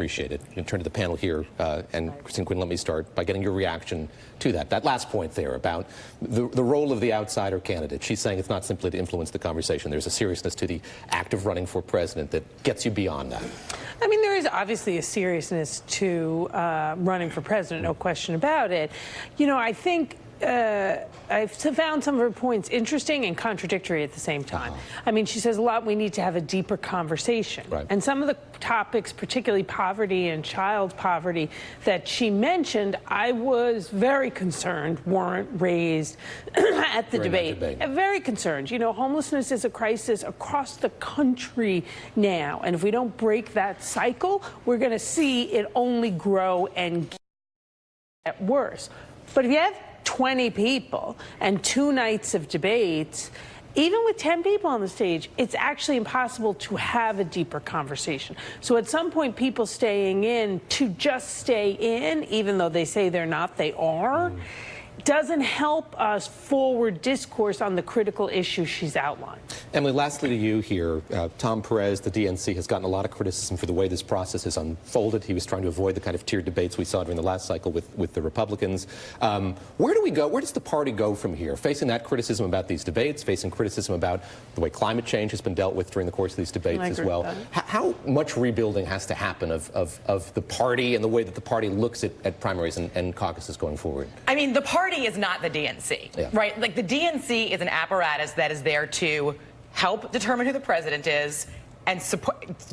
Appreciate it. You can turn to the panel here, and Christine Quinn, let me start by getting your reaction to that. That last point there about the role of the outsider candidate. She's saying it's not simply to influence the conversation. There's a seriousness to the act of running for president that gets you beyond that. I mean, there is obviously a seriousness to running for president, no question about it. You know, I think I've found some of her points interesting and contradictory at the same time. I mean, she says a lot, we need to have a deeper conversation. Right. And some of the topics, particularly poverty and child poverty, that she mentioned, I was very concerned weren't raised at the debate. Very concerned. You know, homelessness is a crisis across the country now. And if we don't break that cycle, we're going to see it only grow and get worse. But if you have 20 people and 2 nights of debates, even with 10 people on the stage, it's actually impossible to have a deeper conversation. So at some point, people staying in to just stay in, even though they say they're not, they are, doesn't help us forward discourse on the critical issues she's outlined. Emily, lastly to you here, Tom Perez, the DNC, has gotten a lot of criticism for the way this process has unfolded. He was trying to avoid the kind of tiered debates we saw during the last cycle with the Republicans. Where do we go? Where does the party go from here? Facing that criticism about these debates, facing criticism about the way climate change has been dealt with during the course of these debates as well. How much rebuilding has to happen of the party and the way that the party looks at primaries and caucuses going forward? I mean, the party is not the DNC, right? Like, the DNC is an apparatus that is there to help determine who the president is and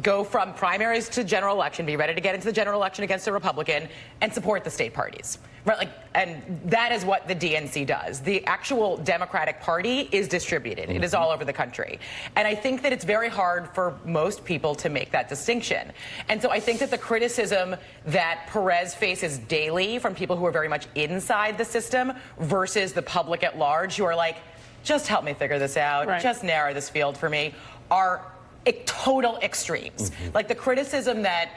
go from primaries to general election, be ready to get into the general election against a Republican, and support the state parties, right? Like, and that is what the DNC does. The actual Democratic Party is distributed. It is all over the country. And I think that it's very hard for most people to make that distinction. And so I think that the criticism that Perez faces daily from people who are very much inside the system versus the public at large who are like, just help me figure this out, just narrow this field for me, are total extremes. Like, the criticism that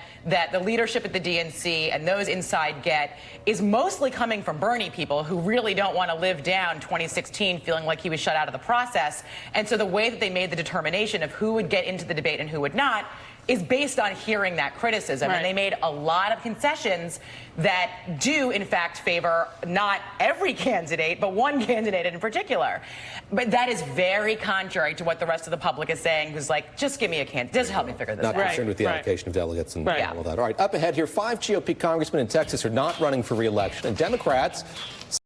the leadership at the DNC and those inside get is mostly coming from Bernie people who really don't want to live down 2016 feeling like he was shut out of the process. And so the way that they made the determination of who would get into the debate and who would not is based on hearing that criticism. And they made a lot of concessions that do, in fact, favor not every candidate, but one candidate in particular. But that is very contrary to what the rest of the public is saying, who's like, just give me a candidate. Just help me figure this out. Not concerned with the allocation of delegates and all of that. All right, up ahead here, 5 GOP congressmen in Texas are not running for re-election, and Democrats